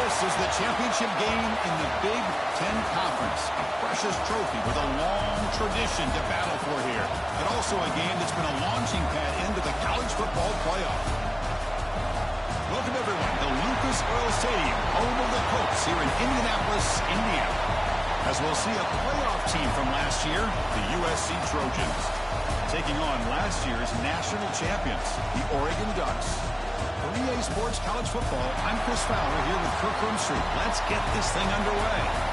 This is the championship game in the Big Ten Conference. A precious trophy with a long tradition to battle for here. And also a game that's been a launching pad into the college football playoff. Welcome, everyone, to Lucas Oil Stadium, home of the Colts here in Indianapolis, Indiana. As we'll see a playoff team from last year, the USC Trojans, taking on last year's national champions, the Oregon Ducks. For EA Sports College Football, I'm Chris Fowler here with Kirk Roomstreet. Let's get this thing underway.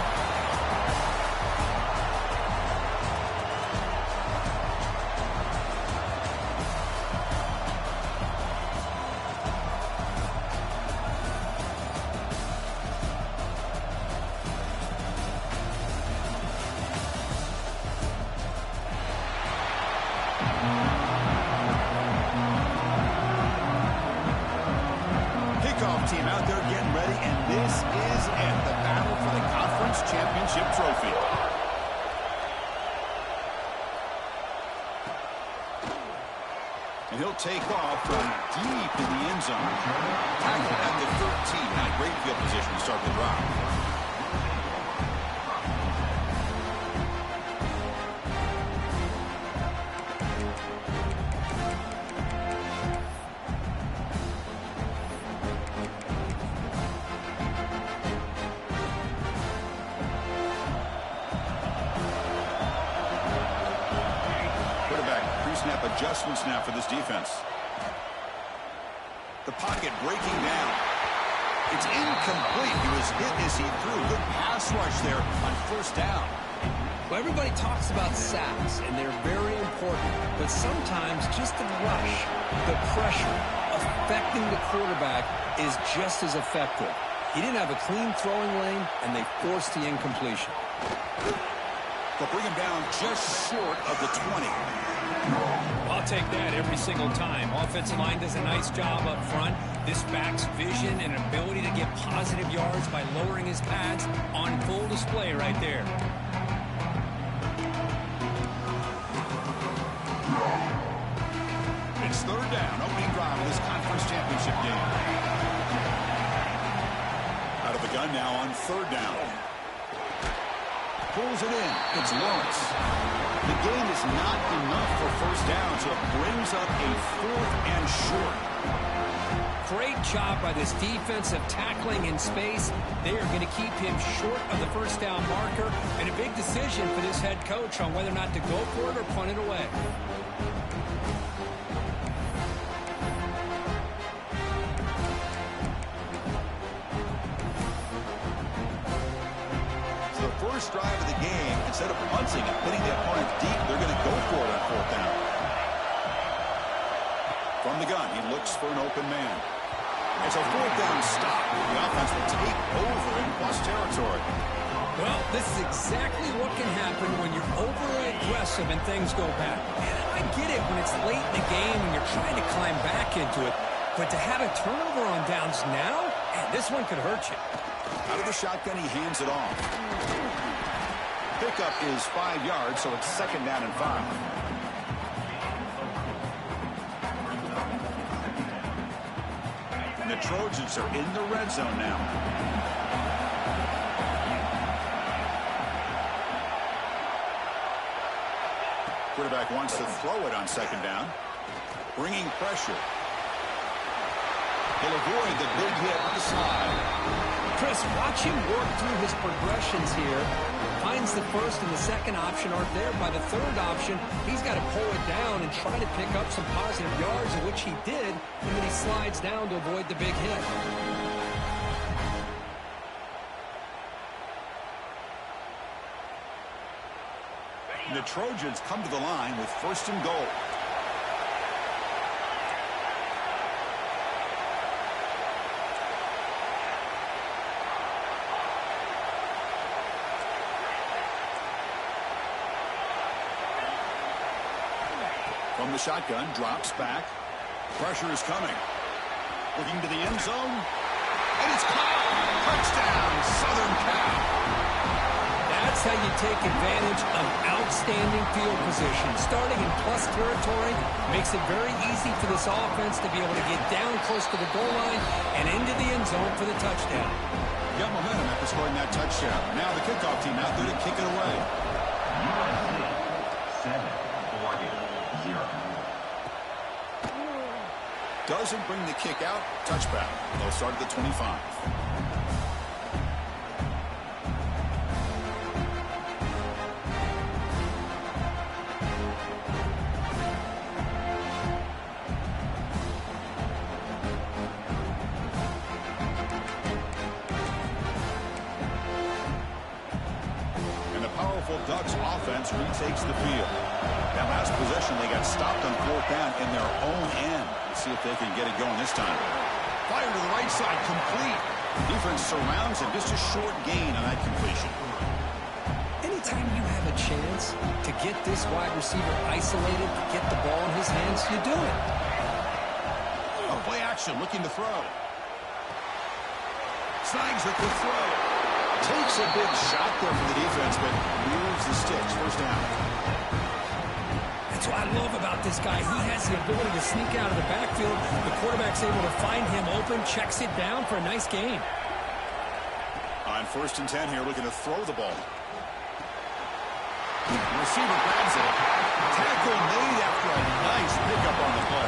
Team out there getting ready, and this is it, the battle for the conference championship trophy. And he'll take off from deep in the end zone. Tackle at the 13. Not a great field position to start the drive. Snap adjustments now for this defense. The pocket breaking down. It's incomplete. He was hit as he threw. Good pass rush there on first down. Well, everybody talks about sacks, and they're very important. But sometimes just the rush, the pressure, affecting the quarterback is just as effective. He didn't have a clean throwing lane, and they forced the incompletion. They'll bring him down just short of the 20. I'll take that every single time. Offensive line does a nice job up front. This back's vision and ability to get positive yards by lowering his pads on full display right there. It's third down, opening drive of this conference championship game. Out of the gun now on third down. Pulls it in. It's Lawrence. The gain is not enough for first down, so it brings up a fourth and short. Great job by this defensive tackling in space. They are going to keep him short of the first down marker, and a big decision for this head coach on whether or not to go for it or punt it away. First drive of the game, instead of punting and putting the opponent deep, they're going to go for it on fourth down. From the gun, he looks for an open man. It's a fourth down stop. The offense will take over in plus territory. Well, this is exactly what can happen when you're overly aggressive and things go bad. And I get it when it's late in the game and you're trying to climb back into it. But to have a turnover on downs now, man, this one could hurt you. Out of the shotgun, he hands it off. Pickup is 5 yards, so it's second down and 5. And the Trojans are in the red zone now. Quarterback wants to throw it on second down. Bringing pressure. He'll avoid the big hit with the slide. Chris, watch him work through his progressions here. Finds the first and the second option aren't there. By the third option, he's got to pull it down and try to pick up some positive yards, which he did, and then he slides down to avoid the big hit. And the Trojans come to the line with first and goal. From the shotgun, drops back. Pressure is coming. Looking to the end zone. And it's caught. Touchdown, Southern Cal. That's how you take advantage of outstanding field position. Starting in plus territory makes it very easy for this offense to be able to get down close to the goal line and into the end zone for the touchdown. Got momentum after scoring that touchdown. Now the kickoff team out there to kick it away. USA 7-40. Doesn't bring the kick out. Touchback. They'll start at the 25. Ducks offense retakes the field. That last possession, they got stopped on 4th down in their own end. Let's see if they can get it going this time. Fire to the right side, complete. Defense surrounds him, just a short gain on that completion. Anytime you have a chance to get this wide receiver isolated, get the ball in his hands, you do it. A play action, looking to throw. Snags with the throw. Takes a big shot there for the defense, but moves the sticks. First down. That's what I love about this guy. He has the ability to sneak out of the backfield. The quarterback's able to find him open, checks it down for a nice gain. On 1st and 10 here, looking to throw the ball. The receiver grabs it. Tackle made after a nice pickup on the play.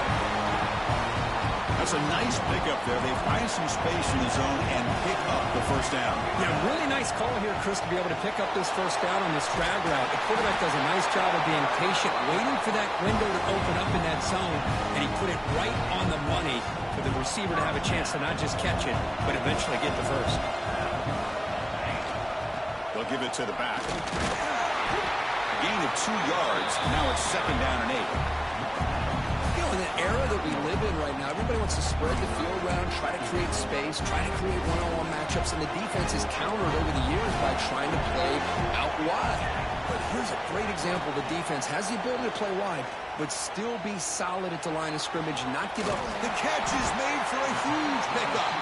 That's a nice pickup there. They find some space in the zone and pick up the first down. Yeah, really nice call here, Chris, to be able to pick up this first down on this drag route. The quarterback does a nice job of being patient, waiting for that window to open up in that zone, and he put it right on the money for the receiver to have a chance to not just catch it, but eventually get the first. They'll give it to the back. A gain of 2 yards. Now it's 2nd down and 8. In the era that we live in right now, everybody wants to spread the field around, try to create space, try to create one-on-one matchups, and the defense is countered over the years by trying to play out wide. But here's a great example. The defense has the ability to play wide, but still be solid at the line of scrimmage, not give up. The catch is made for a huge pickup.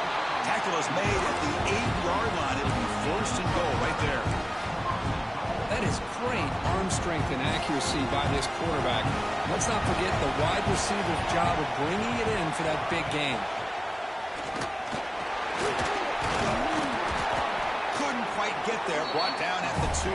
Tackle is made at the 8-yard line. It'll be 1st and goal right there. That is great arm strength and accuracy by this quarterback. Let's not forget the wide receiver's job of bringing it in for that big game. Couldn't quite get there. Brought down at the 2.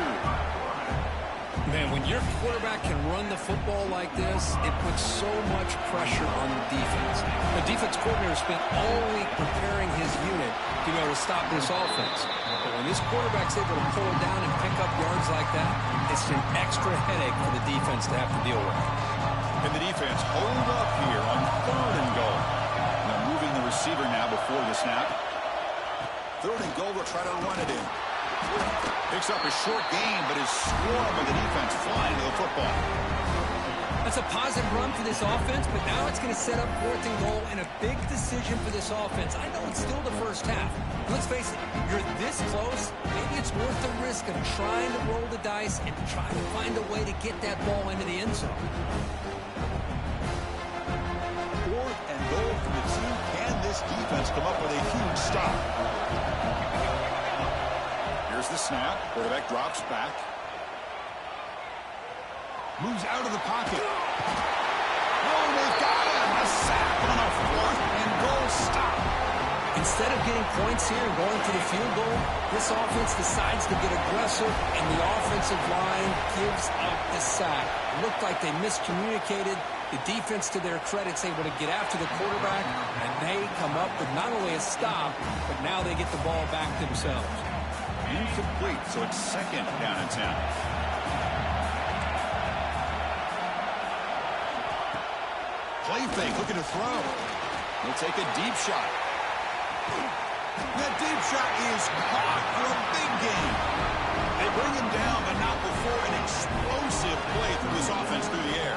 Man, when your quarterback can run the football like this, it puts so much pressure on the defense. The defense coordinator spent all week preparing his unit to be able to stop this offense. But when this quarterback's able to pull it down and pick up yards like that, it's an extra headache for the defense to have to deal with. And the defense hold up here on 3rd and goal. Now moving the receiver now before the snap. 3rd and goal, they'll try to run it in. Picks up a short gain, but is swarmed by the defense flying to the football. That's a positive run for this offense, but now it's going to set up 4th and goal and a big decision for this offense. I know it's still the first half. Let's face it, you're this close, maybe it's worth the risk of trying to roll the dice and trying to find a way to get that ball into the end zone. 4th and goal for the team. Can this defense come up with a huge stop? Here's the snap. Quarterback drops back. Moves out of the pocket. Oh, they've got him. A sack on a 4th and goal stop. Instead of getting points here and going to the field goal, this offense decides to get aggressive, and the offensive line gives up the sack. It looked like they miscommunicated. The defense, to their credit, is able to get after the quarterback, and they come up with not only a stop, but now they get the ball back themselves. Incomplete, so it's 2nd down and 10. Play fake, looking to throw. He'll take a deep shot. That deep shot is caught for a big gain. They bring him down, but not before an explosive play through this offense through the air.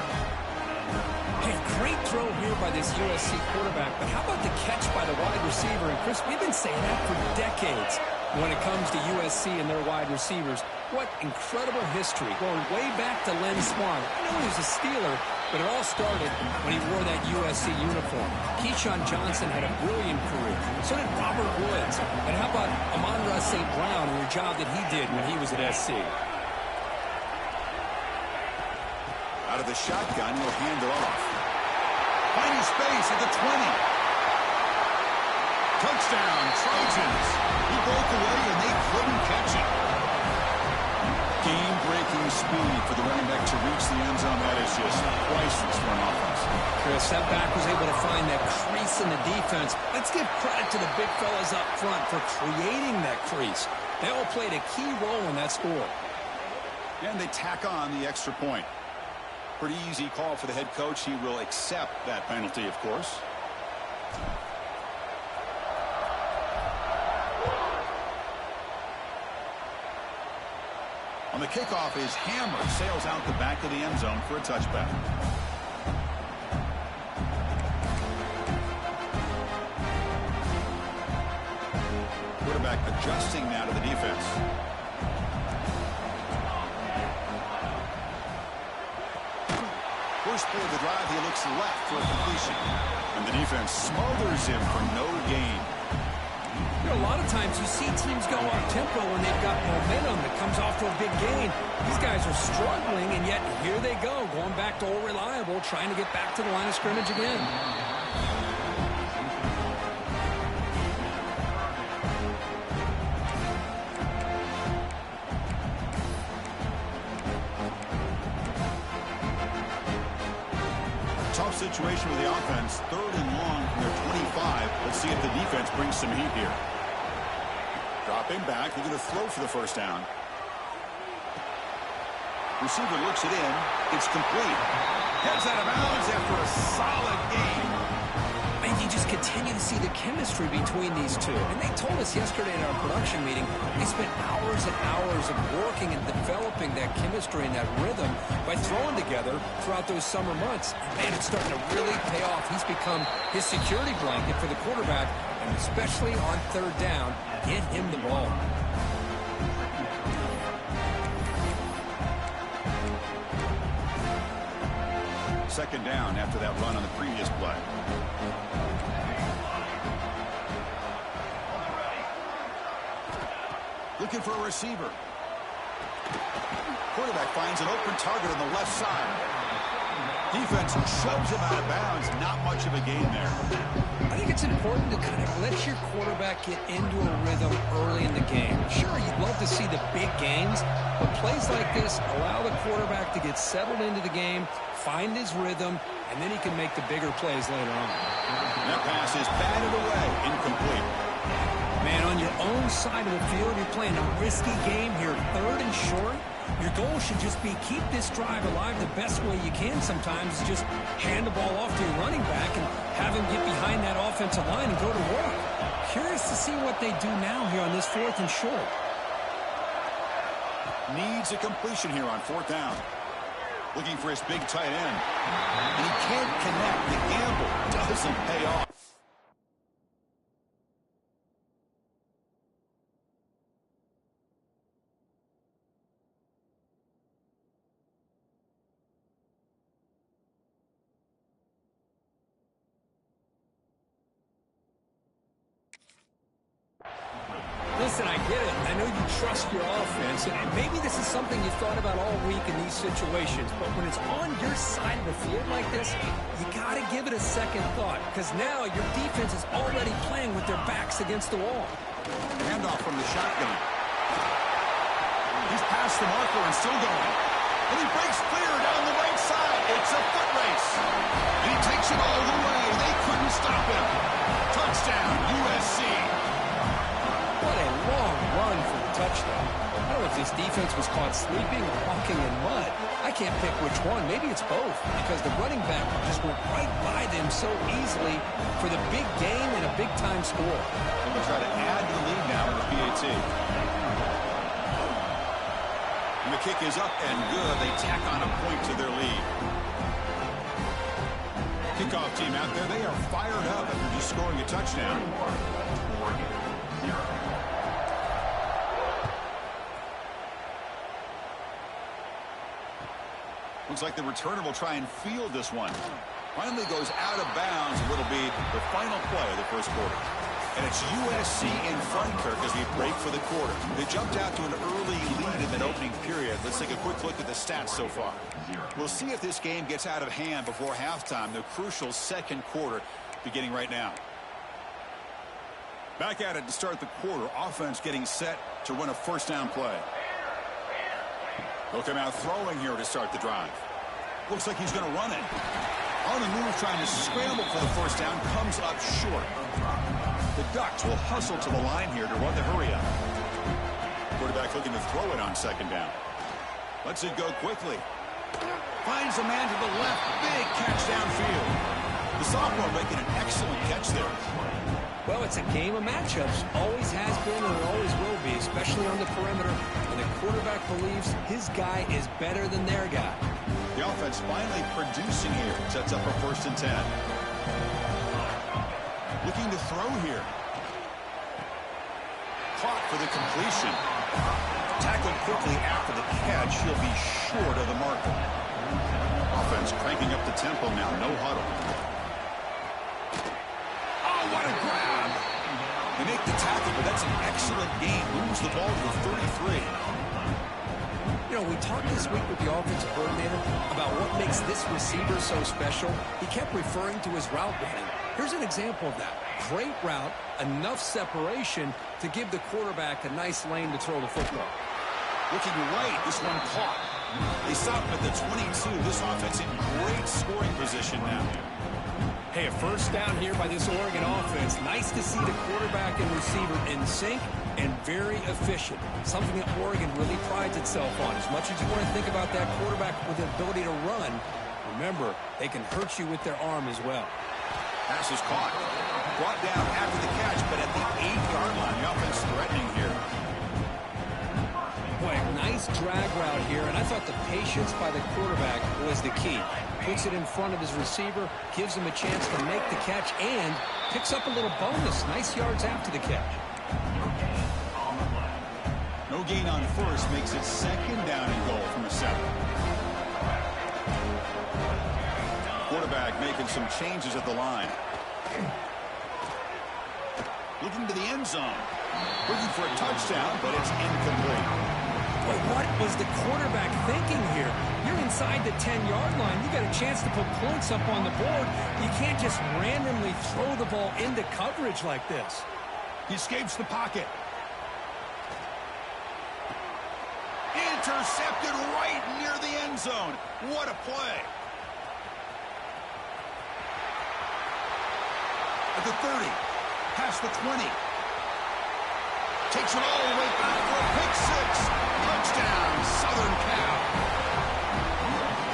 Hey, great throw here by this USC quarterback, but how about the catch by the wide receiver? And Chris, we've been saying that for decades when it comes to USC and their wide receivers. What incredible history, going way back to Len Swan. I know he was a Steeler, but it all started when he wore that USC uniform. Keyshawn Johnson had a brilliant career. So did Robert Woods. And how about Amon-Ra St. Brown and the job that he did when he was at SC? Out of the shotgun, he'll hand it off. Finding space at the 20. Touchdown, Trojans. He broke away and they couldn't catch it. Game-breaking speed for the running back to reach the end zone. That is just priceless for an offense. Chris, that back was able to find that crease in the defense. Let's give credit to the big fellas up front for creating that crease. They all played a key role in that score. And they tack on the extra point. Pretty easy call for the head coach. He will accept that penalty, of course. On the kickoff, his hammer sails out the back of the end zone for a touchback. Quarterback adjusting now to the defense. First play of the drive, he looks left for a completion. And the defense smothers him for no gain. You know, a lot of times you see teams go up-tempo when they've got momentum that comes off to a big gain. These guys are struggling, and yet here they go, going back to old reliable, trying to get back to the line of scrimmage again. Tough situation with the offense. 3rd and long from their 25. Let's see if the defense brings some heat here. Dropping back. They're going to throw for the first down. Receiver looks it in. It's complete. Heads out of bounds after a solid game. And you just continue to see the chemistry between these two. And they told us yesterday in our production meeting, they spent hours and hours of working and developing that chemistry and that rhythm by throwing together throughout those summer months. And man, it's starting to really pay off. He's become his security blanket for the quarterback, and especially on 3rd down, get him the ball. Second down after that run on the previous play. Looking for a receiver. Quarterback finds an open target on the left side. Defense shoves him out of bounds. Not much of a gain there. I think it's important to kind of let your quarterback get into a rhythm early in the game. Sure, you'd love to see the big gains, but plays like this allow the quarterback to get settled into the game, find his rhythm, and then he can make the bigger plays later on. That pass is batted away, incomplete. Man, on your own side of the field, you're playing a risky game here, 3rd and short. Your goal should just be keep this drive alive the best way you can sometimes. Is just hand the ball off to your running back and have him get behind that offensive line and go to work. Curious to see what they do now here on this 4th and short. Needs a completion here on 4th down. Looking for his big tight end. And he can't connect. The gamble doesn't pay off. Listen, I get it. I know you trust your offense, and maybe this is something you thought about all week in these situations, but when it's on your side of the field like this, you got to give it a second thought, because now your defense is already playing with their backs against the wall. Handoff from the shotgun. He's past the marker and still going. And he breaks clear down the right side. It's a foot race. And he takes it all the way. They couldn't stop him. Touchdown, USC. What a long run for a touchdown. I don't know if this defense was caught sleeping or walking in mud. I can't pick which one. Maybe it's both, because the running back just went right by them so easily for the big gain and a big-time score. And we'll try to add to the lead now with the PAT. And the kick is up and good. They tack on a point to their lead. Kickoff team out there, they are fired up after just scoring a touchdown. Looks like the returner will try and field this one. Finally goes out of bounds, and it'll be the final play of the first quarter. And it's USC in front, Kirk, as we break for the quarter. They jumped out to an early lead in that opening period. Let's take a quick look at the stats so far. We'll see if this game gets out of hand before halftime, the crucial second quarter beginning right now. Back at it to start the quarter. Offense getting set to run a first down play. He'll come out throwing here to start the drive. Looks like he's going to run it. On the move, trying to scramble for the first down, comes up short. The Ducks will hustle to the line here to run the hurry up. Quarterback looking to throw it on second down. Lets it go quickly. Finds a man to the left. Big catch downfield. The sophomore making an excellent catch there. Well, it's a game of matchups. Always has been and it always will be, especially on the perimeter. And the quarterback believes his guy is better than their guy. The offense finally producing here. Sets up a 1st and 10. Looking to throw here. Caught for the completion. Tackled quickly after the catch. He'll be short of the marker. Offense cranking up the tempo now. No huddle. Oh, what a grab. They make the tackle, but that's an excellent game. Moves the ball to the 33. You know, we talked this week with the offensive coordinator about what makes this receiver so special. He kept referring to his route running. Here's an example of that. Great route, enough separation to give the quarterback a nice lane to throw the football. Looking right, this one caught. They stop him at the 22. This offense in great scoring position now. Hey, a first down here by this Oregon offense. Nice to see the quarterback and receiver in sync and very efficient. Something that Oregon really prides itself on. As much as you want to think about that quarterback with the ability to run, remember, they can hurt you with their arm as well. Pass is caught. Brought down after the catch, but at the 8-yard line, the offense threatening here. Boy, nice drag route here, and I thought the patience by the quarterback was the key. Puts it in front of his receiver, gives him a chance to make the catch, and picks up a little bonus. Nice yards after the catch. No gain on first, makes it 2nd down and goal from the 7. Quarterback making some changes at the line. Looking to the end zone. Looking for a touchdown, but it's incomplete. But what was the quarterback thinking here? You're inside the 10-yard line. You got a chance to put points up on the board. You can't just randomly throw the ball into coverage like this. He escapes the pocket. Intercepted right near the end zone. What a play. At the 30. Past the 20. Takes it all the way back for a pick 6. Touchdown, Southern Cal.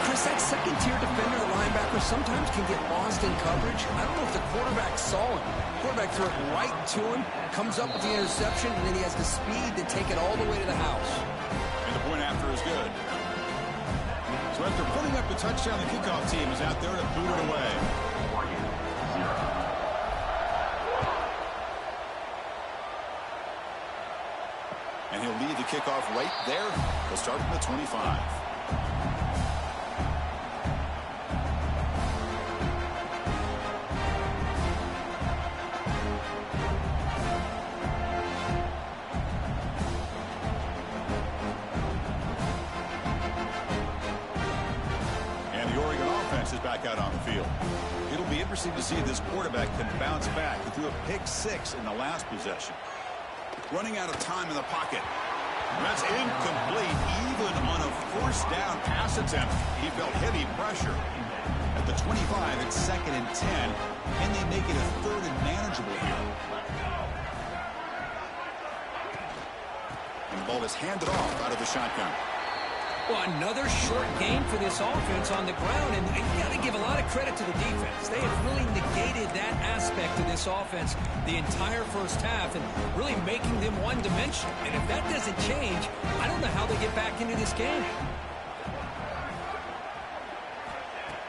Chris, that second-tier defender, the linebacker, sometimes can get lost in coverage. I don't know if the quarterback saw him. Quarterback threw it right to him, comes up with the interception, and then he has the speed to take it all the way to the house. And the point after is good. So after putting up the touchdown, the kickoff team is out there to boot it away. And he'll lead the kickoff right there. He'll start from the 25. And the Oregon offense is back out on the field. It'll be interesting to see if this quarterback can bounce back. He threw a pick 6 in the last possession. Running out of time in the pocket. That's incomplete. Even on a first down pass attempt, he felt heavy pressure. At the 25, it's 2nd and 10, and they make it a 3rd and manageable here. And the ball is handed off out of the shotgun. Well, another short game for this offense on the ground, and you got to give a lot of credit to the defense. They have really negated that aspect of this offense the entire first half and really making them one-dimensional. And if that doesn't change, I don't know how they get back into this game.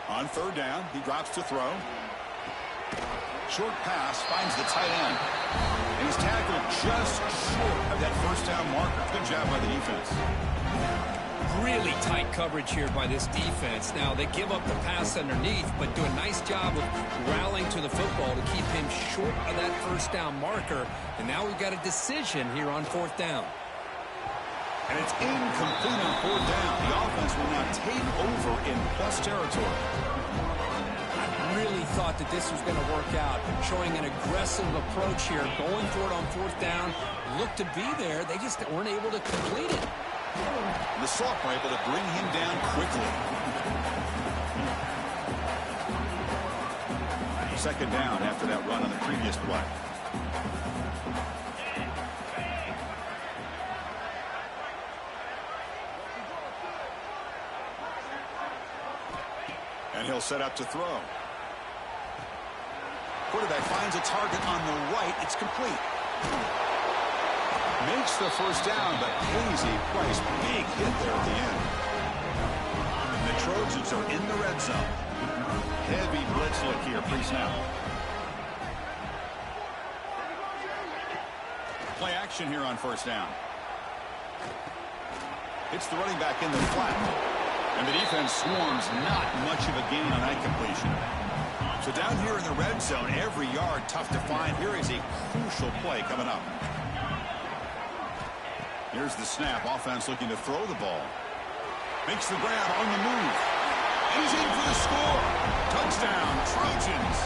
On 3rd down, he drops to throw. Short pass finds the tight end. And he's tackled just short of that first down marker. Good job by the defense. Really tight coverage here by this defense. Now, they give up the pass underneath, but do a nice job of rallying to the football to keep him short of that first down marker. And now we've got a decision here on 4th down. And it's incomplete on 4th down. The offense will now take over in plus territory. I really thought that this was going to work out, showing an aggressive approach here, going for it on fourth down, looked to be there. They just weren't able to complete it. The Soft were able to bring him down quickly. Second down after that run on the previous play. And he'll set up to throw. Quarterback finds a target on the right. It's complete. Makes the first down, but pays a price. Big hit there at the end. The Trojans are in the red zone. Heavy blitz look here pre-snap. Play action here on first down. It's the running back in the flat. And the defense swarms, not much of a gain on that completion. So down here in the red zone, every yard tough to find. Here is a crucial play coming up. Here's the snap. Offense looking to throw the ball. Makes the grab on the move. And he's in for the score. Touchdown, Trojans.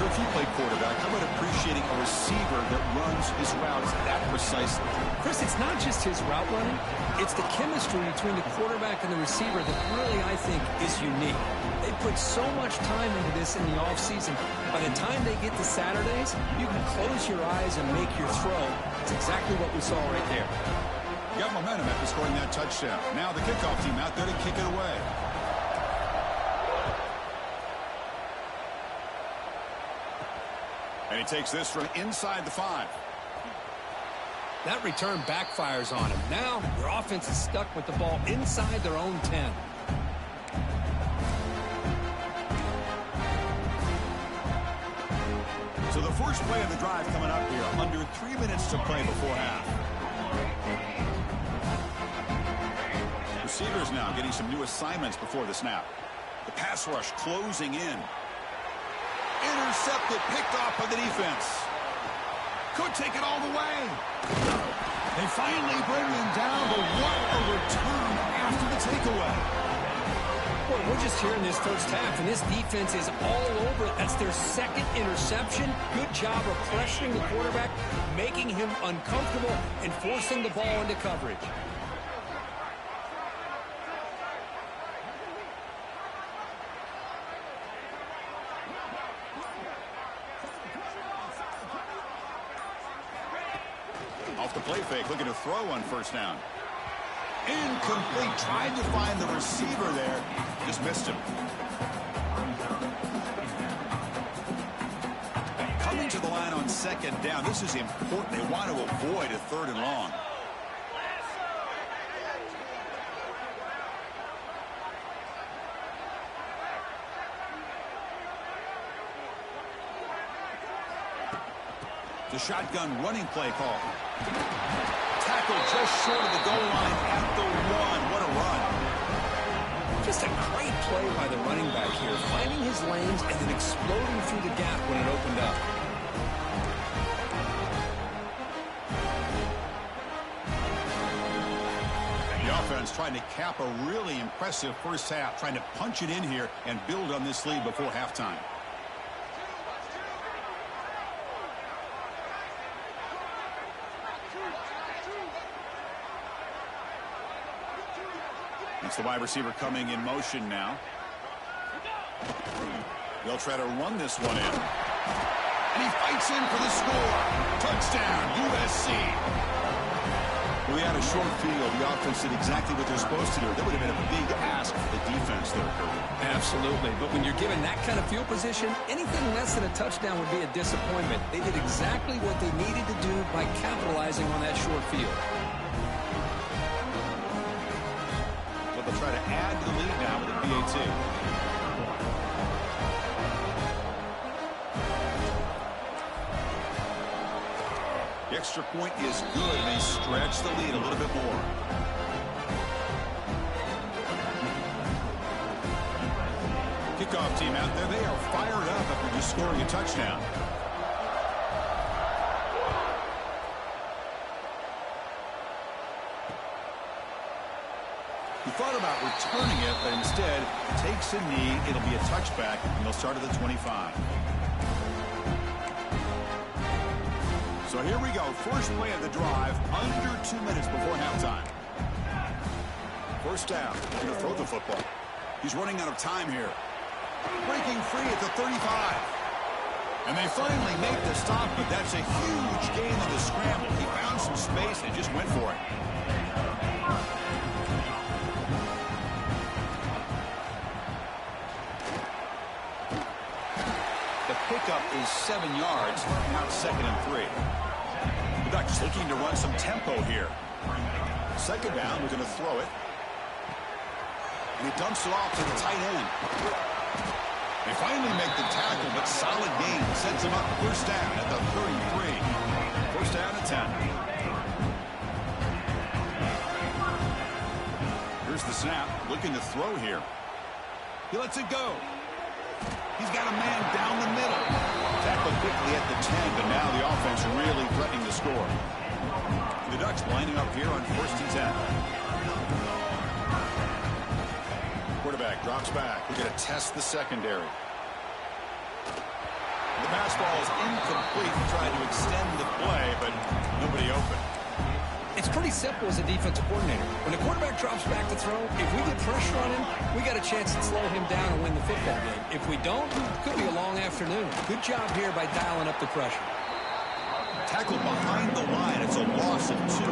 If you play quarterback, how about appreciating a receiver that runs his routes that precisely? Chris, it's not just his route running. It's the chemistry between the quarterback and the receiver that really, I think, is unique. They put so much time into this in the offseason. By the time they get to Saturdays, you can close your eyes and make your throw. It's exactly what we saw right there. Got momentum after scoring that touchdown. Now the kickoff team out there to kick it away. And he takes this from inside the 5. That return backfires on him. Now their offense is stuck with the ball inside their own 10. So the first play of the drive coming up here. Under 3 minutes to play before half. Receivers now getting some new assignments before the snap. The pass rush closing in. Intercepted, picked off by the defense. Could take it all the way. They finally bring him down, but what a return after the takeaway. Boy, we're just here in this first half, and this defense is all over it. That's their second interception. Good job of pressuring the quarterback, making him uncomfortable, and forcing the ball into coverage. Off the play fake, looking to throw on first down. Incomplete. Tried to find the receiver there. Just missed him. Coming to the line on second down. This is important. They want to avoid a third and long. The shotgun running play call. Tackle just short of the goal line at the 1. What a run. Just a great play by the running back here, finding his lanes and then exploding through the gap when it opened up. The offense trying to cap a really impressive first half, trying to punch it in here and build on this lead before halftime. It's the wide receiver coming in motion now. They'll try to run this one in. And he fights in for the score. Touchdown, USC. Well, they had a short field. The offense did exactly what they're supposed to do. That would have been a big ask for the defense there, Kirby. Absolutely. But when you're given that kind of field position, anything less than a touchdown would be a disappointment. They did exactly what they needed to do by capitalizing on that short field. They'll try to add to the lead now with a PAT. The extra point is good, and they stretch the lead a little bit more. Kickoff team out there, they are fired up after just scoring a touchdown. thought about returning it, but instead takes a knee. It'll be a touchback, and they'll start at the 25. So here we go. First play of the drive, under 2 minutes before halftime. First down. Going to throw the football. He's running out of time here. Breaking free at the 35. And they finally make the stop, but that's a huge gain in the scramble. He found some space and just went for it. The pickup is 7 yards, now 2nd and 3. The Ducks looking to run some tempo here. Second down, we're going to throw it. And he dumps it off to the tight end. They finally make the tackle, but solid gain sends him up first down at the 33. First down at 10. Here's the snap, looking to throw here. He lets it go. He's got a man down the middle. Tackled quickly at the 10, but now the offense really threatening to score. The Ducks lining up here on 1st and 10. Quarterback drops back. We're going to test the secondary. The pass ball is incomplete. Trying to extend the play, but nobody open. It's pretty simple as a defensive coordinator. When the quarterback drops back to throw, if we get pressure on him, we got a chance to slow him down and win the football game. If we don't, it could be a long afternoon. Good job here by dialing up the pressure. Tackled behind the line. It's a loss of 2.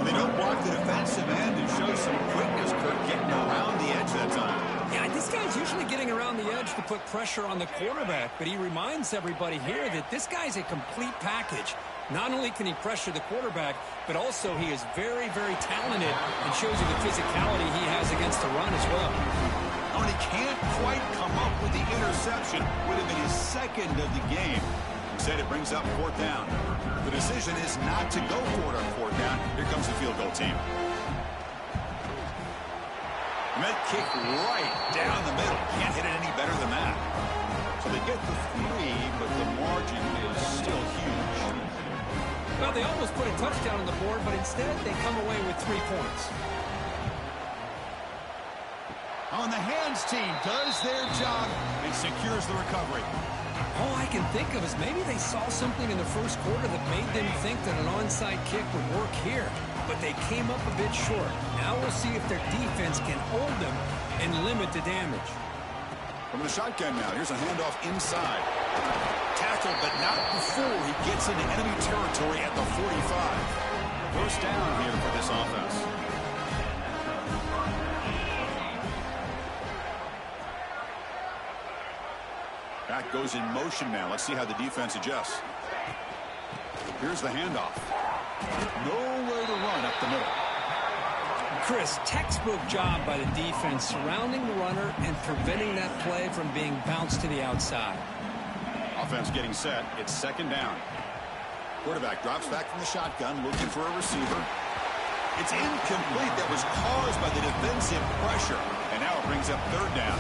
When they don't block the defensive end, it shows some quickness, Kirk, getting around the edge that time. Yeah, this guy's usually getting around the edge to put pressure on the quarterback, but he reminds everybody here that this guy's a complete package. Not only can he pressure the quarterback, but also he is very, very talented and shows you the physicality he has against the run as well. And he can't quite come up with the interception. Would have been his 2nd of the game. Instead, it brings up 4th down. The decision is not to go for it on 4th down. Here comes the field goal team. And that kick right down the middle. Can't hit it any better than that. So they get the 3, but the margin is still huge. Well, they almost put a touchdown on the board, but instead they come away with 3 points. On the hands team does their job and secures the recovery. All I can think of is maybe they saw something in the first quarter that made them think that an onside kick would work here, but they came up a bit short. Now we'll see if their defense can hold them and limit the damage. From the shotgun now, here's a handoff inside. Tackled, but not before he gets into enemy territory at the 45. First down here for this offense. Back goes in motion now. Let's see how the defense adjusts. Here's the handoff. Nowhere to run up the middle. Chris, textbook job by the defense surrounding the runner and preventing that play from being bounced to the outside. Offense getting set. It's 2nd down. Quarterback drops back from the shotgun, looking for a receiver. It's incomplete. That was caused by the defensive pressure. And now it brings up 3rd down.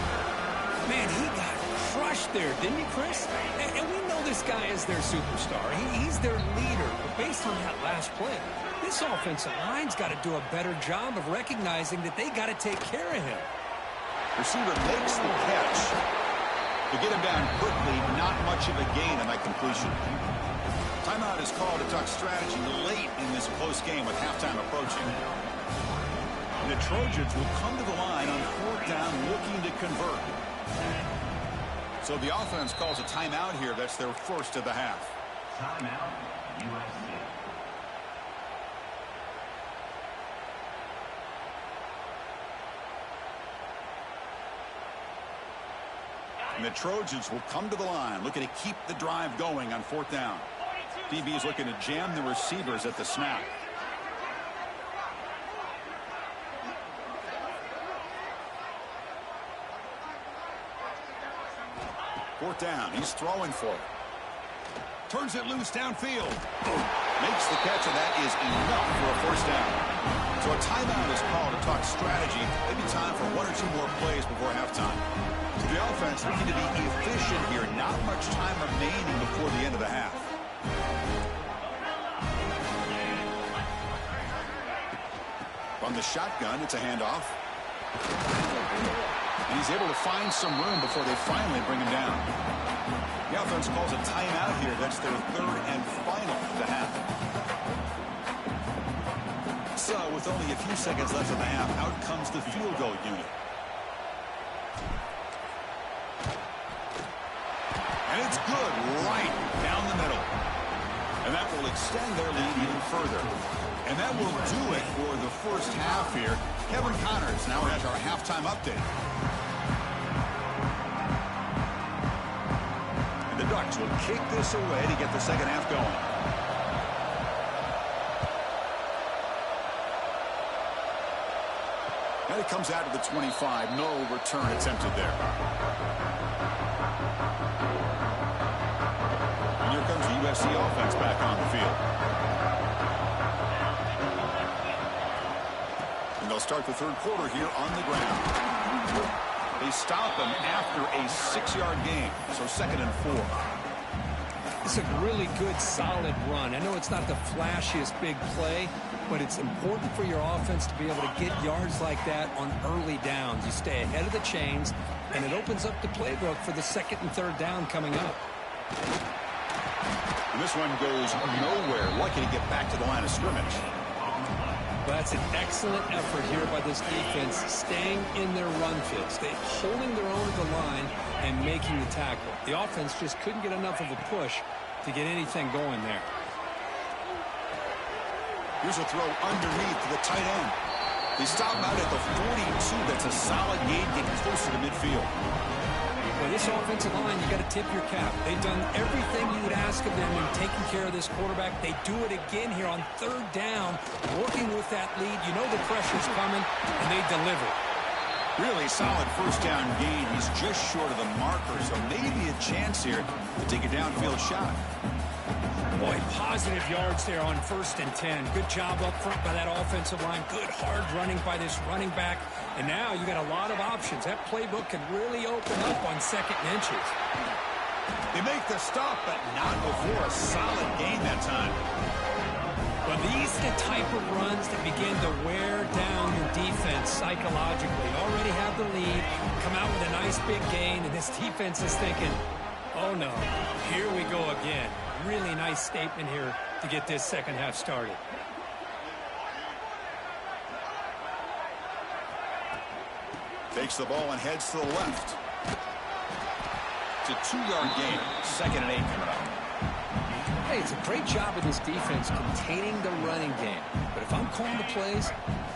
Man, he got crushed there, didn't he, Chris? And we know this guy is their superstar. He's their leader. But based on that last play, this offensive line's got to do a better job of recognizing that they got to take care of him. Receiver makes the catch. To get him down quickly, not much of a gain on that completion. Timeout is called to talk strategy late in this close game with halftime approaching. And the Trojans will come to the line on 4th down looking to convert. So the offense calls a timeout here. That's their first of the half. Timeout, USC. And the Trojans will come to the line, looking to keep the drive going on 4th down. DB is looking to jam the receivers at the snap. Fourth down, he's throwing for it. Turns it loose downfield. Makes the catch, and that is enough for a first down. So a timeout is called to talk strategy. Maybe time for 1 or 2 more plays before halftime. So the offense looking to be efficient here. Not much time remaining before the end of the half. From From the shotgun, it's a handoff. And he's able to find some room before they finally bring him down. The offense calls a timeout here. That's their third and final to have. So, with only a few seconds left in the half, out comes the field goal unit. And it's good right down the middle. And that will extend their lead even further. And that will do it for the first half here. Kevin Connors now has our halftime update. And the Ducks will kick this away to get the second half going. And it comes out to the 25. No return attempted there. And here comes the USC offense back on the field. And they'll start the third quarter here on the ground. They stop them after a 6-yard gain, so 2nd and 4. It's a really good, solid run. I know it's not the flashiest big play, but it's important for your offense to be able to get yards like that on early downs. You stay ahead of the chains, and it opens up the playbook for the 2nd and 3rd down coming up. And this one goes nowhere. Lucky to get back to the line of scrimmage. That's an excellent effort here by this defense, staying in their run field, holding their own at the line and making the tackle. The offense just couldn't get enough of a push to get anything going there. Here's a throw underneath to the tight end. They stop him out at the 42. That's a solid gain, getting closer to midfield. Well, this offensive line, you got to tip your cap. They've done everything you would ask of them in taking care of this quarterback. They do it again here on 3rd down, working with that lead. You know the pressure's coming, and they deliver. Really solid first down gain. He's just short of the marker, so maybe a chance here to take a downfield shot. Boy, positive yards there on 1st and 10. Good job up front by that offensive line. Good hard running by this running back. And now you got a lot of options. That playbook can really open up on 2nd and inches. They make the stop, but not before a solid gain that time. Well, these are the type of runs that begin to wear down your defense psychologically. Already have the lead, come out with a nice big gain, and this defense is thinking, oh no, here we go again. Really nice statement here to get this second half started. Takes the ball and heads to the left. It's a 2-yard gain. 2nd and 8 coming up. Hey, it's a great job of this defense containing the running game. But if I'm calling the plays,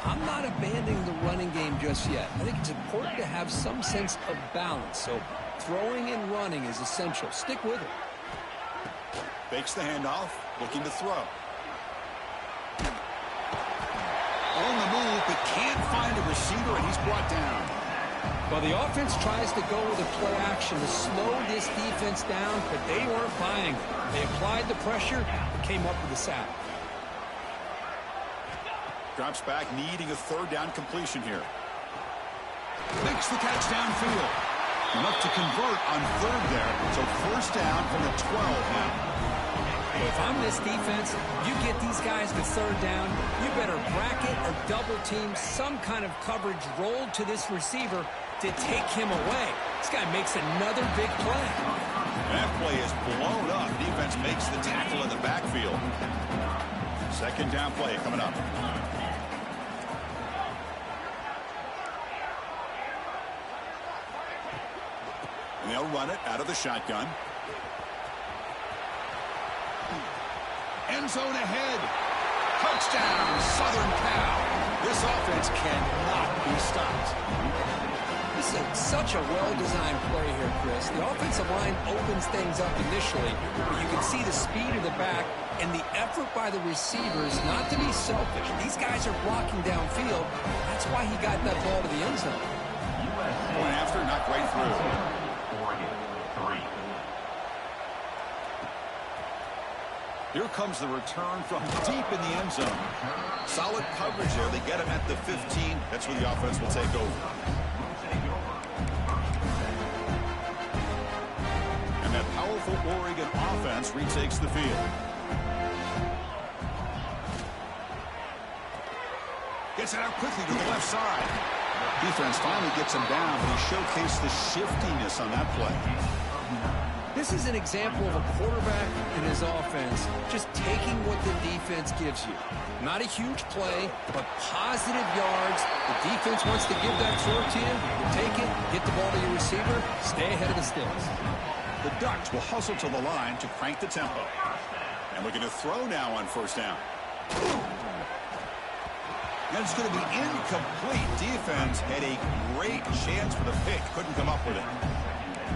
I'm not abandoning the running game just yet. I think it's important to have some sense of balance. So throwing and running is essential. Stick with it. Fakes the handoff, looking to throw. On the move, but can't find a receiver, and he's brought down. Well, the offense tries to go with a play action to slow this defense down, but they weren't buying it. They applied the pressure and came up with a sack. Drops back, needing a 3rd down completion here. Makes the catch downfield. Enough to convert on 3rd there, so 1st down from the 12 now. If I'm this defense, you get these guys to 3rd down, you better bracket or double team some kind of coverage rolled to this receiver to take him away. This guy makes another big play. That play is blown up. Defense makes the tackle in the backfield. 2nd down play coming up. And they'll run it out of the shotgun. End zone ahead. Touchdown, Southern Cal. This offense cannot be stopped. This is such a well-designed play here, Chris. The offensive line opens things up initially, but you can see the speed of the back and the effort by the receivers not to be selfish. These guys are blocking downfield. That's why he got that ball to the end zone. Point after, not right through. Here comes the return from deep in the end zone. Solid coverage there. They get him at the 15. That's where the offense will take over. And that powerful Oregon offense retakes the field. Gets it out quickly to the left side. Defense finally gets him down, but he showcased the shiftiness on that play. This is an example of a quarterback and his offense just taking what the defense gives you. Not a huge play, but positive yards. The defense wants to give that throw to you. You take it, get the ball to your receiver, stay ahead of the sticks. The Ducks will hustle to the line to crank the tempo. And we're going to throw now on first down. And it's going to be incomplete. Defense had a great chance for the pick. Couldn't come up with it.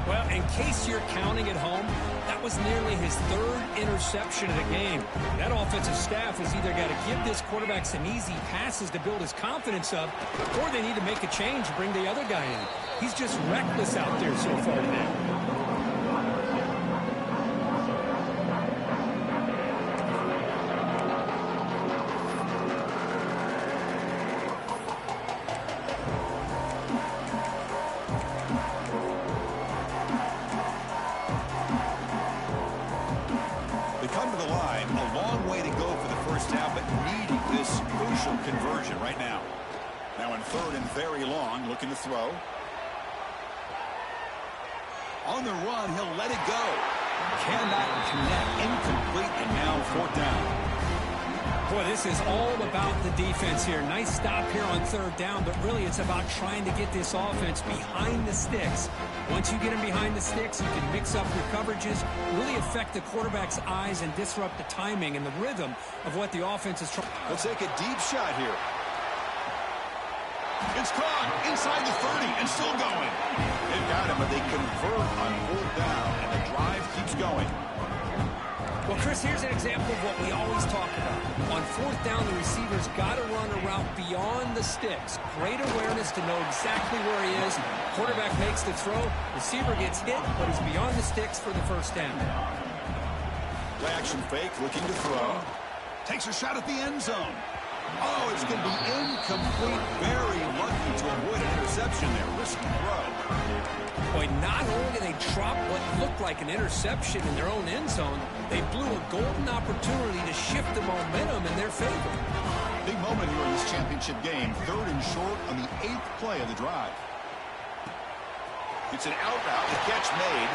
Well, in case you're counting at home, that was nearly his third interception of the game. That offensive staff has either got to give this quarterback some easy passes to build his confidence up, or they need to make a change and bring the other guy in. He's just reckless out there so far today. Conversion right now. Now in third and very long, looking to throw. On the run, he'll let it go. Cannot connect, incomplete, and now fourth down. Boy, this is all about the defense here. Nice stop here on third down, but really it's about trying to get this offense behind the sticks. Once you get them behind the sticks, you can mix up your coverages, really affect the quarterback's eyes and disrupt the timing and the rhythm of what the offense is trying. Let's take a deep shot here. It's caught inside the 30 and still going. They've got him, but they convert on fourth down, and the drive keeps going. Well, Chris, here's an example of what we always talk about. On fourth down, the receiver's got to run a route beyond the sticks. Great awareness to know exactly where he is. Quarterback makes the throw. Receiver gets hit, but is beyond the sticks for the first down. Play action fake, looking to throw. Takes a shot at the end zone. Oh, it's going to be incomplete. Very lucky to avoid an interception there. Risky throw. Boy, not only did they drop what looked like an interception in their own end zone, they blew a golden opportunity to shift the momentum in their favor. Big moment here in this championship game. Third and short on the 8th play of the drive. It's an out route. The catch made.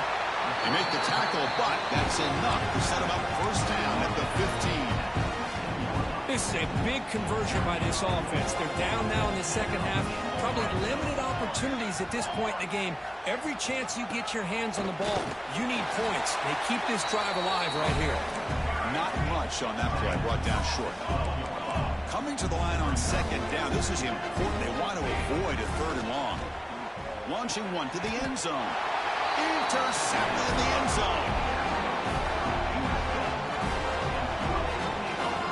They make the tackle, but that's enough to set them up first down at the 15. This is a big conversion by this offense. They're down now in the second half. Probably limited opportunities at this point in the game. Every chance you get your hands on the ball, you need points. They keep this drive alive right here. Not much on that play, brought down short. Coming to the line on second down. This is important. They want to avoid a third and long. Launching one to the end zone. Intercepted in the end zone.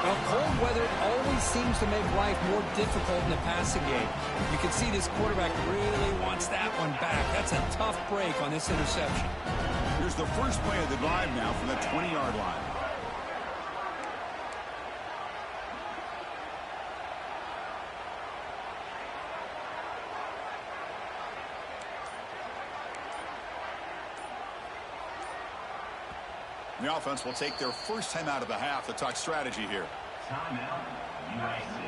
Well, cold weather always seems to make life more difficult in the passing game. You can see this quarterback really wants that one back. That's a tough break on this interception. Here's the first play of the drive now from the 20-yard line. The offense will take their first time out of the half to talk strategy here. Timeout, USC.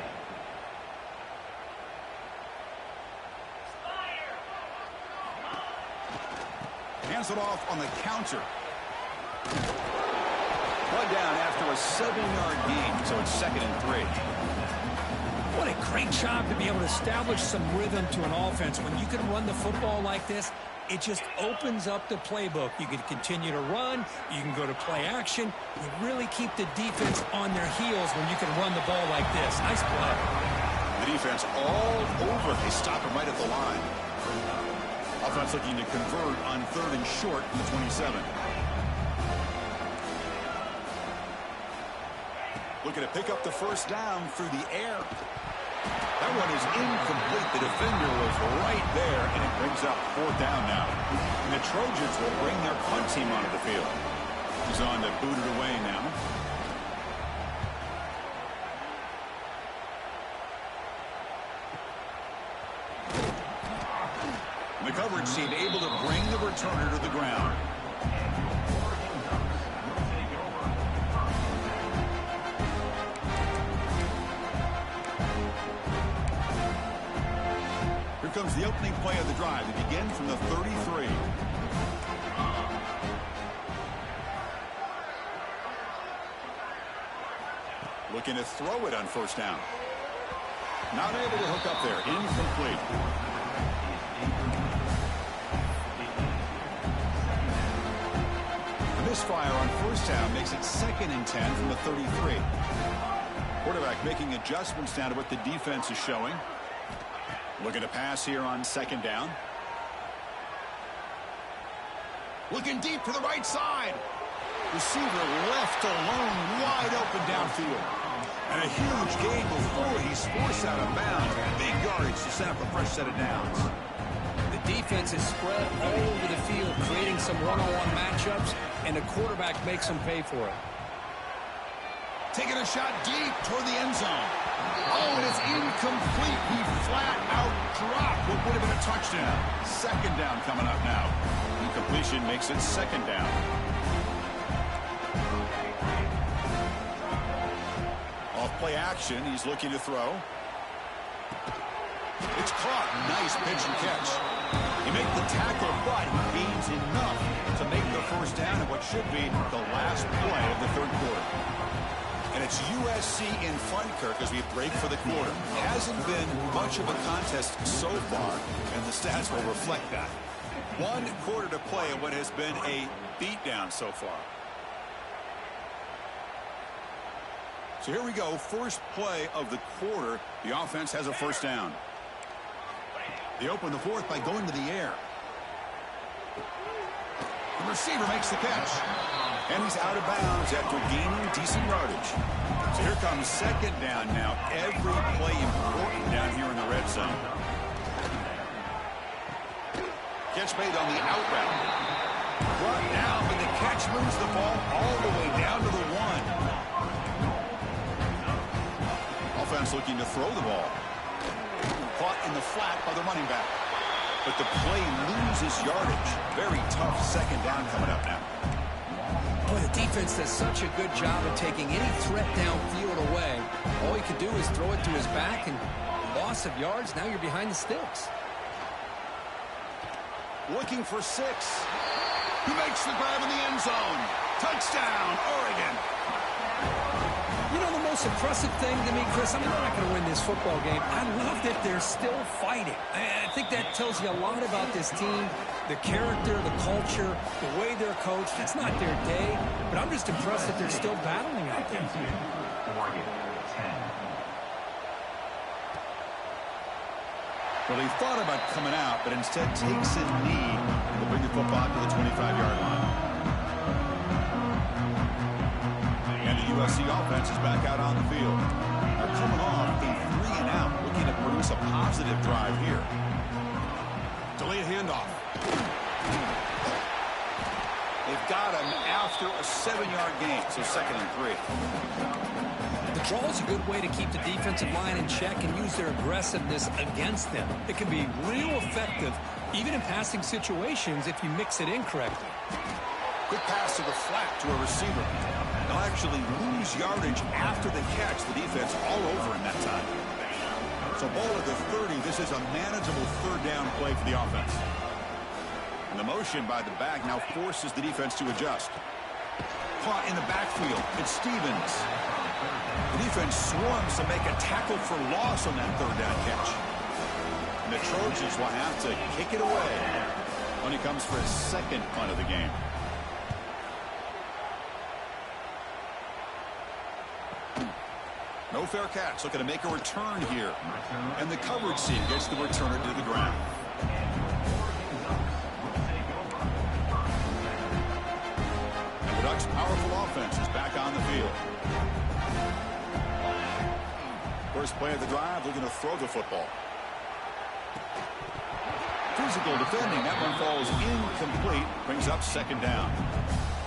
Hands it off on the counter. One down after a 7-yard gain, so it's 2nd and 3. What a great job to be able to establish some rhythm to an offense. When you can run the football like this, it just opens up the playbook. You can continue to run. You can go to play action. You really keep the defense on their heels when you can run the ball like this. Nice play. The defense all over. They stop him right at the line. Offense looking to convert on 3rd and short from the 27. Looking to pick up the first down through the air. That one is incomplete. The defender was right there, and it brings up 4th down now. And the Trojans will bring their punt team onto the field. He's on to boot it away now. The coverage team able to bring the returner to the ground. the opening play of the drive. They begin from the 33. Looking to throw it on first down. Not able to hook up there. Incomplete. The misfire on first down makes it 2nd and 10 from the 33. Quarterback making adjustments down to what the defense is showing. Looking to pass here on 2nd down. Looking deep to the right side. Receiver left alone, wide open downfield. And a huge gain before he's forced out of bounds. Big yardage to set up a fresh set of downs. The defense is spread all over the field, creating some one-on-one matchups, and the quarterback makes them pay for it. Taking a shot deep toward the end zone. Oh, and it's incomplete. He flat out dropped what would have been a touchdown. 2nd down coming up now. Incompletion makes it 2nd down. Off play action, he's looking to throw. It's caught. Nice pitch and catch. He made the tackle, but he gains enough to make the first down in what should be the last play of the 3rd quarter. And it's USC in front, Kirk, as we break for the quarter. Hasn't been much of a contest so far, and the stats will reflect that. 1 quarter to play in what has been a beatdown so far. So here we go, first play of the quarter. The offense has a first down. They open the 4th by going to the air. The receiver makes the catch. And he's out of bounds after gaining decent yardage. So here comes 2nd down now. Every play important down here in the red zone. Catch made on the out route. Brought down, but the catch moves the ball all the way down to the 1. Offense looking to throw the ball. Caught in the flat by the running back. But the play loses yardage. Very tough 2nd down coming up now. Boy, the defense does such a good job of taking any threat downfield away. All he could do is throw it to his back, and loss of yards, now you're behind the sticks. Looking for 6. He makes the grab in the end zone. Touchdown, Oregon. You know, the most impressive thing to me, Chris, I mean, they're not going to win this football game. I love that they're still fighting. I think that tells you a lot about this team, the character, the culture, the way they're coached. It's not their day, but I'm just impressed that they're still battling out there. Well, he thought about coming out, but instead takes a knee to bring the football to the 25-yard line. And the USC offense is back out on the field. They're coming off a 3-and-out, looking to produce a positive drive here. Delayed handoff. They've got him after a 7-yard gain, so 2nd and 3. The draw is a good way to keep the defensive line in check and use their aggressiveness against them. It can be real effective, even in passing situations, if you mix it in correctly. Quick pass to the flat to a receiver. They'll actually lose yardage after the catch. The defense all over in that time. So ball at the 30. This is a manageable 3rd down play for the offense. And the motion by the back now forces the defense to adjust. Caught in the backfield. It's Stevens. The defense swarms to make a tackle for loss on that 3rd down catch. And the Trojans will have to kick it away when he comes for his 2nd punt of the game. No fair catch. Looking to make a return here. And the coverage team gets the returner to the ground. And the Ducks' powerful offense is back on the field. First play of the drive, looking to throw the football. Physical defending. That one falls incomplete. Brings up 2nd down.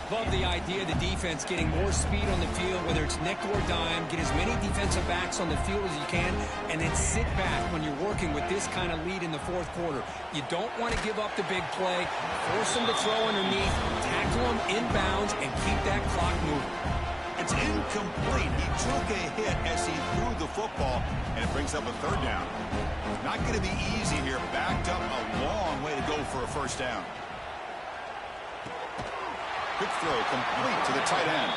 Love the idea of the defense getting more speed on the field, whether it's nickel or dime. Get as many defensive backs on the field as you can, and then sit back when you're working with this kind of lead in the 4th quarter. You don't want to give up the big play. Force them to throw underneath, tackle them inbounds, and keep that clock moving. It's It's incomplete. He took a hit as he threw the football, and it brings up a third down. Not going to be easy here. Backed up a long way to go for a first down. Quick throw complete to the tight end.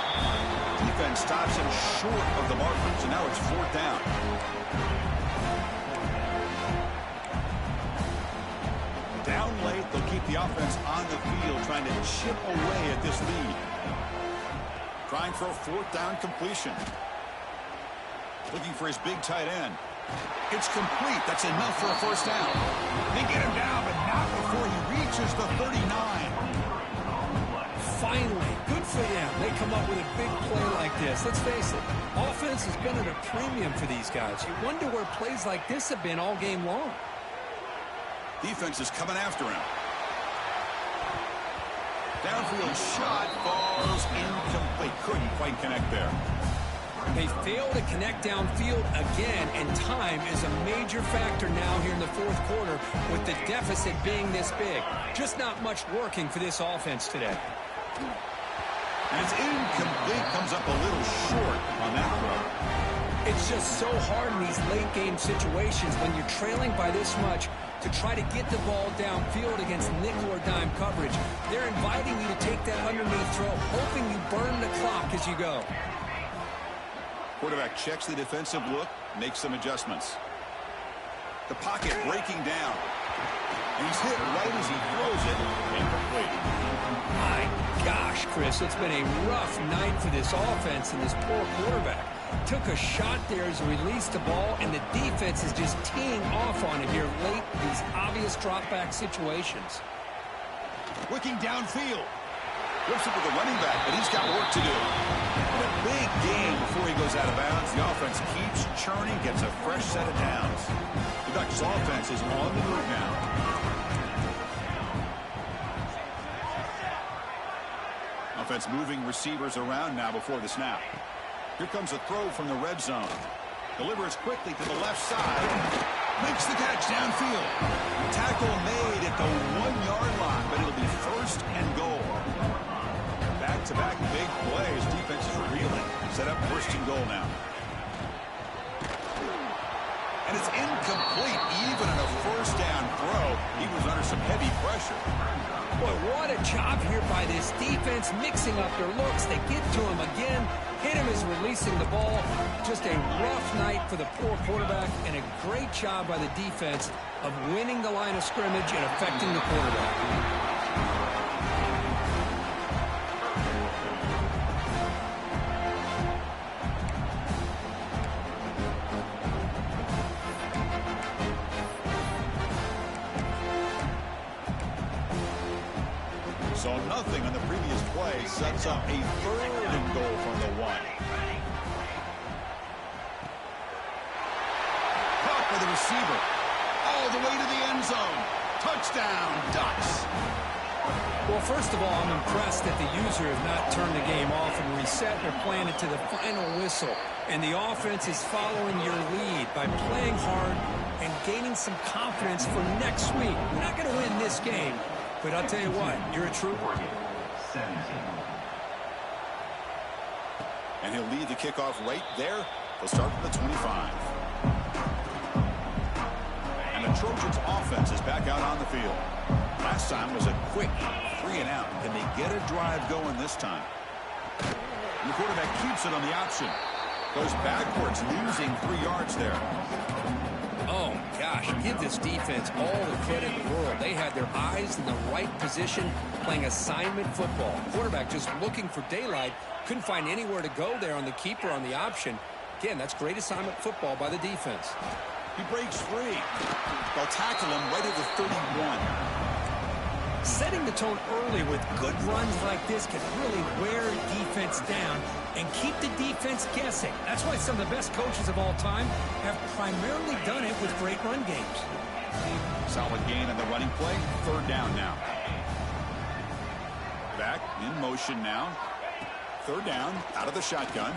Defense stops him short of the markers, and now it's fourth down. Down late, they'll keep the offense on the field, trying to chip away at this lead. Trying for a fourth down completion. Looking for his big tight end. It's complete. That's enough for a first down. They get him down, but not before he reaches the 39. Finally, good for them. They come up with a big play like this. Let's face it, offense has been at a premium for these guys. You wonder where plays like this have been all game long. Defense is coming after him. Downfield shot falls incomplete. Couldn't quite connect there. They fail to connect downfield again, and time is a major factor now here in the fourth quarter with the deficit being this big. Just not much working for this offense today. And it's incomplete. Comes up a little short on that throw. It's just so hard in these late-game situations when you're trailing by this much to try to get the ball downfield against nickel or dime coverage. They're inviting you to take that underneath throw, hoping you burn the clock as you go. Quarterback checks the defensive look, makes some adjustments. The pocket breaking down. And he's hit right as he throws it. Incomplete. My gosh, Chris, it's been a rough night for this offense and this poor quarterback. Took a shot there as he released the ball, and the defense is just teeing off on it here late in these obvious drop-back situations. Looking downfield. Whips it with the running back, but he's got work to do. And a big game before he goes out of bounds. The offense keeps churning, gets a fresh set of downs. The Ducks' offense is on the move now. Offense moving receivers around now before the snap. Here comes a throw from the red zone. Delivers quickly to the left side. Makes the catch downfield. Tackle made at the 1-yard line, but it'll be first and goal. Back-to-back big plays. Defense is reeling. Set up first and goal now. And it's incomplete. Even on a first down throw, he was under some heavy pressure. Boy, what a job here by this defense, mixing up their looks. They get to him again, hit him as releasing the ball. Just a rough night for the poor quarterback, and a great job by the defense of winning the line of scrimmage and affecting the quarterback. So nothing on the previous play sets up a third and goal from the 1. Caught by the receiver. All the way to the end zone. Touchdown, Ducks. Well, first of all, I'm impressed that the user has not turned the game off and reset their plan to the final whistle. And the offense is following your lead by playing hard and gaining some confidence for next week. We're not going to win this game. But I'll tell you what, you're a trooper. And he'll lead the kickoff right there. They'll start from the 25. And the Trojans' offense is back out on the field. Last time was a quick 3-and-out. Can they get a drive going this time? And the quarterback keeps it on the option. Goes backwards, losing 3 yards there. Oh, gosh, give this defense all the credit in the world. They had their eyes in the right position, playing assignment football. Quarterback just looking for daylight. Couldn't find anywhere to go there on the keeper on the option. Again, that's great assignment football by the defense. He breaks free. They'll tackle him right at the 31. Setting the tone early with good runs like this can really wear defense down and keep the defense guessing. That's why some of the best coaches of all time have primarily done it with great run games. Solid gain on the running play. Third down now. Back in motion now. Third down, out of the shotgun.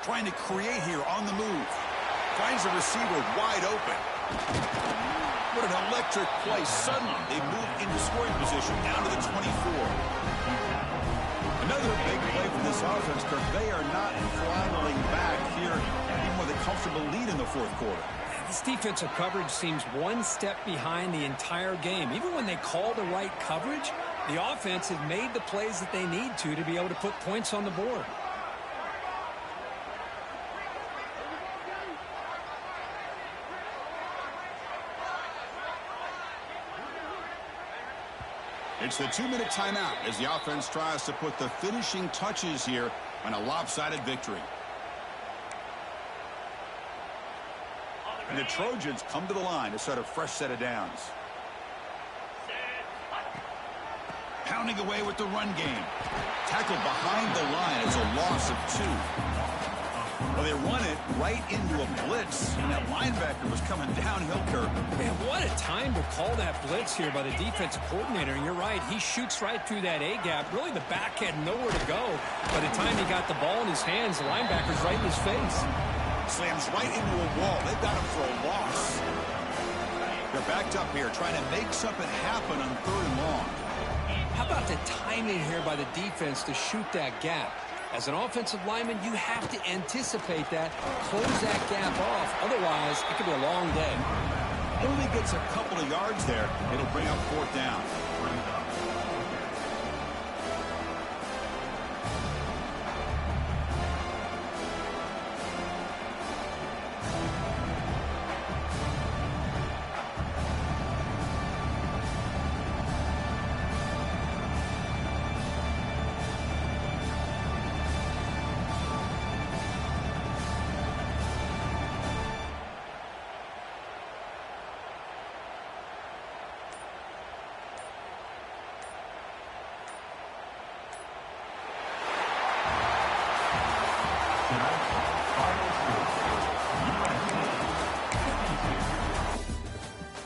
Trying to create here on the move. Finds a receiver wide open. What an electric play. Suddenly, they move into scoring position down to the 24. Another big play for this this offense, Kirk, they are not throttling back here, even with a comfortable lead in the fourth quarter. This defensive coverage seems one step behind the entire game. Even when they call the right coverage, the offense has made the plays that they need to be able to put points on the board. It's the 2-minute timeout as the offense tries to put the finishing touches here on a lopsided victory. And the Trojans come to the line to set a fresh set of downs. Pounding away with the run game. Tackled behind the line. It's a loss of 2. Well, they run it right into a blitz, and that linebacker was coming downhill, Kirk. Man, what a time to call that blitz here by the defensive coordinator. And you're right, he shoots right through that A-gap. Really, the back had nowhere to go. By the time he got the ball in his hands, the linebacker's right in his face. Slams right into a wall. They've got him for a loss. They're backed up here, trying to make something happen on 3rd and long. How about the timing here by the defense to shoot that gap? As an offensive lineman, you have to anticipate that, close that gap off. Otherwise, it could be a long day. Only gets a couple of yards there. It'll bring up 4th down.